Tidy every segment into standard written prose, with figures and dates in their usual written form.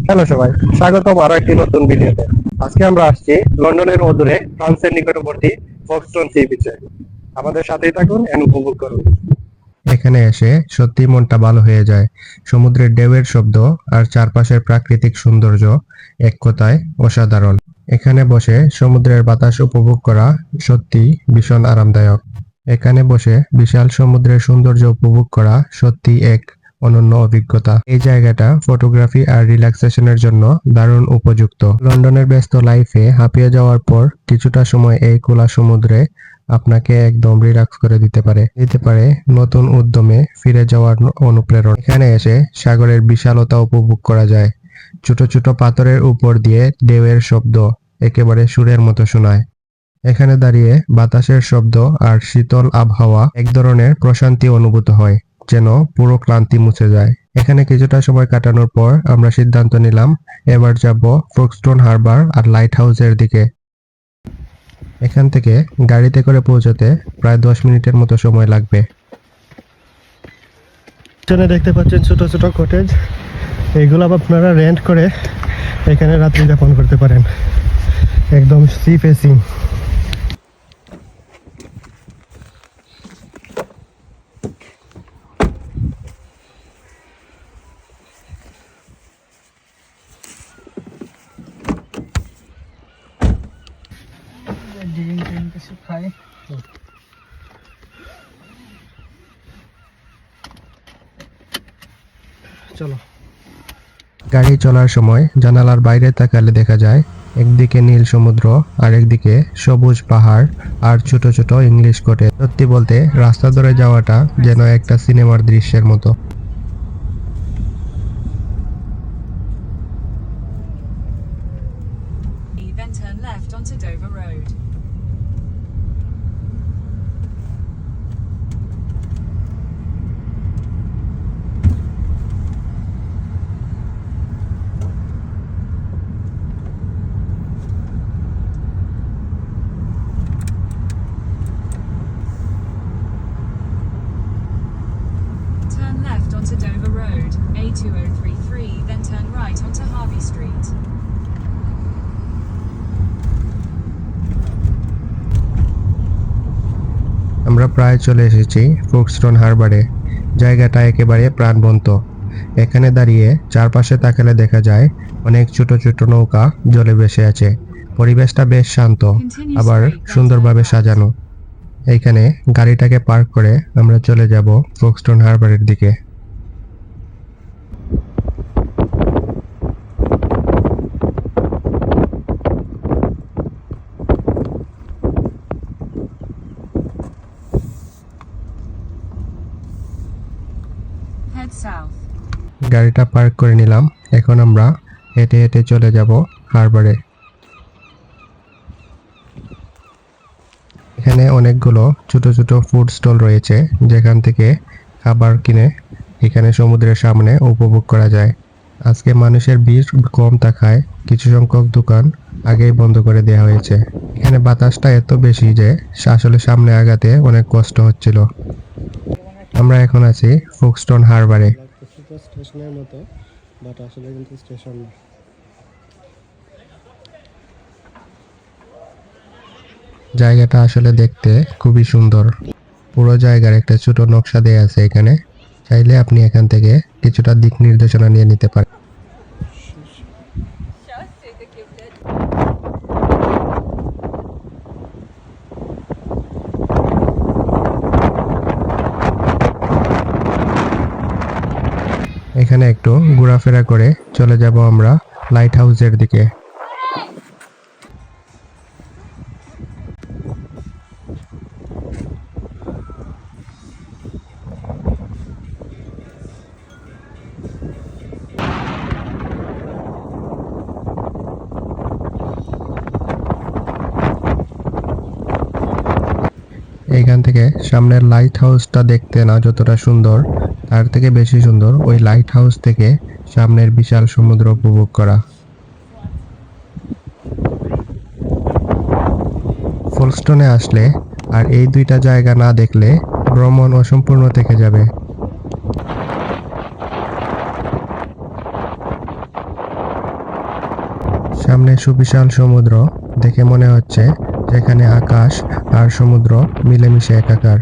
Hello সবাই, স্বাগতম আরো একটি নতুন ভিডিওতে। আজকে আমরা আসছি লন্ডনের অদূরে ফ্রান্সের নিকটবর্তী ফক্সটন সি বিচে। আমাদের সাথেই থাকুন এবং উপভোগ করুন। এখানে এসে সত্যি মনটা ভালো হয়ে যায়। সমুদ্রের ঢেউয়ের শব্দ আর চারপাশের প্রাকৃতিক সৌন্দর্য এক কথায় অসাধারণ। এখানে বসে সমুদ্রের বাতাস উপভোগ করা সত্যি ভীষণ আরামদায়ক। এখানে বসে বিশাল সমুদ্রের সৌন্দর্য উপভোগ করা সত্যি এক অনন্য অভিজ্ঞতা। এই জায়গাটা ফটোগ্রাফি আর রিল্যাক্সেশনের জন্য দারুণ উপযুক্ত। লন্ডনের ব্যস্ত লাইফে হাঁপিয়ে যাওয়ার পর কিছুটা সময় এই খোলা সমুদ্রে আপনাকে একদম রিল্যাক্স করে দিতে পারে নতুন উদ্যমে ফিরে যাওয়ার অনুপ্রেরণা। এখানে এসে সাগরের বিশালতা উপভোগ করা যায়। ছোট ছোট পাথরের উপর দিয়ে ঢেউয়ের শব্দ একেবারে সুরের মতো শোনায়। এখানে দাঁড়িয়ে বাতাসের শব্দ আর শীতল আবহাওয়া এক ধরনের প্রশান্তি অনুভূত হয়, যেন পুরো ক্লান্তি মুছে যায়। এখানে কিছুটা সময় কাটানোর পর আমরা সিদ্ধান্ত নিলাম এবার যাব ফোকস্টোন হারবার আর লাইট হাউসের দিকে। এখান থেকে গাড়িতে করে পৌঁছতে প্রায় 10 মিনিটের মতো সময় লাগবে। এখানে দেখতে পাচ্ছেন ছোট ছোট কটেজ, এইগুলো আপনারা রেন্ট করে এখানে রাত্রি যাপন করতে পারেন। একদম সি ফেসিং। চলো। গাড়ি চলার সময় জানালার বাইরে তাকালে দেখা যায় একদিকে নীল সমুদ্র আর একদিকে সবুজ পাহাড় আর ছোট ছোট ইংলিশ কটেজ। সত্যি বলতে রাস্তা ধরে যাওয়াটা যেন একটা সিনেমার দৃশ্যের মতো। Then turn left onto Dover Road. Turn left onto Dover Road, A2033, then turn right onto Harvey Street. আমরা প্রায় চলে এসেছি ফোকস্টোন হারবারে। জায়গাটা একেবারে প্রাণবন্ত। এখানে দাঁড়িয়ে চারপাশে তাকালে দেখা যায় অনেক ছোট ছোট নৌকা জলে ভেসে আছে। পরিবেশটা বেশ শান্ত, আবার সুন্দরভাবে সাজানো। এইখানে গাড়িটাকে পার্ক করে আমরা চলে যাব ফোকস্টোন হারবারের দিকে। Head south. গাড়িটা পার্ক করে নিলাম। এখন আমরা হেঁটে হেঁটে চলে যাব হারবারে। এখানে অনেকগুলো ছোট ছোট ফুড স্টল রয়েছে, যেখান থেকে খাবার কিনে এখানে সমুদ্রের সামনে উপভোগ করা যায়। আজকে মানুষের ভিড় কম থাকায় কিছু সংখ্যক দোকান আগেই বন্ধ করে দেওয়া হয়েছে। এখানে বাতাসটা এত বেশি যে আসলে সামনে আগাতে অনেক কষ্ট হচ্ছিল। আমরা এখন আছি ফোকস্টোন হারবারে। স্টেশনের মতো, বাট আসলে কিন্তু স্টেশন না। জায়গাটা আসলে দেখতে খুবই সুন্দর। পুরো জায়গার একটা ছোট নকশা দেয়া আছে এখানে। চাইলে আপনি এখান থেকে কিছুটা দিক নির্দেশনা নিয়ে নিতে পারেন। এখানে একটু ঘোরাফেরা করে চলে যাব আমরা লাইট হাউসের দিকে। এইখান থেকে সামনের লাইট হাউসটা দেখতে না যতটা সুন্দর, তার থেকে বেশি সুন্দর ওই লাইট হাউস থেকে সামনের বিশাল সমুদ্র উপভোগ করা। ফোকস্টোনে আসলে আর এই দুইটা জায়গা না দেখলে ভ্রমণ অসম্পূর্ণ থেকে যাবে। সামনে সুবিশাল সমুদ্র, দেখে মনে হচ্ছে যেখানে আকাশ আর সমুদ্র মিলেমিশে একাকার।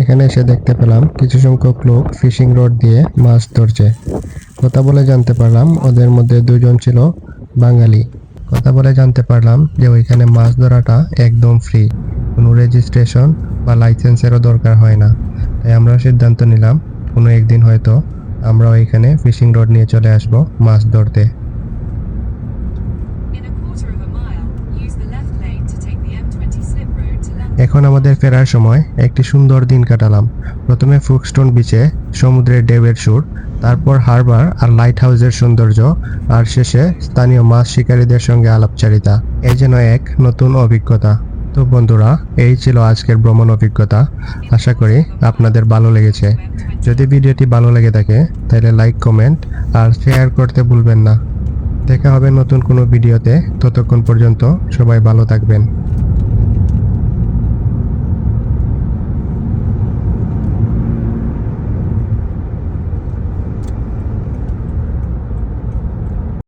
এখানে এসে দেখতে পেলাম কিছু সংখ্যক লোক ফিশিং রড দিয়ে মাছ ধরছে। কথা বলে জানতে পারলাম ওদের মধ্যে দুজন ছিল বাঙালি। কথা বলে জানতে পারলাম যে ওইখানে মাছ ধরাটা একদম ফ্রি, কোনো রেজিস্ট্রেশন বা লাইসেন্সেরও দরকার হয় না। তাই আমরা সিদ্ধান্ত নিলাম কোনো একদিন হয়তো আমরা ওইখানে ফিশিং রড নিয়ে চলে আসব মাছ ধরতে। In a quarter of a mile, use the left lane to take the M20 slip road to London. এখন আমাদের ফেরার সময় একটি সুন্দর দিন কাটালাম। প্রথমে ফুকস্টোন বিচে সমুদ্রের ঢেউয়ের সুর, তারপর হারবার আর লাইট হাউসের সৌন্দর্য, আর শেষে স্থানীয় মাছ শিকারীদের সঙ্গে আলাপচারিতা। এই যেন এক নতুন অভিজ্ঞতা। তো বন্ধুরা, এই ছিল আজকের ভ্রমণ অভিজ্ঞতা। আশা করি আপনাদের ভালো লেগেছে। যদি ভিডিওটি ভালো লেগে থাকে তাহলে লাইক, কমেন্ট আর শেয়ার করতে ভুলবেন না। দেখা হবে নতুন কোনো ভিডিওতে। ততক্ষণ পর্যন্ত সবাই ভালো থাকবেন।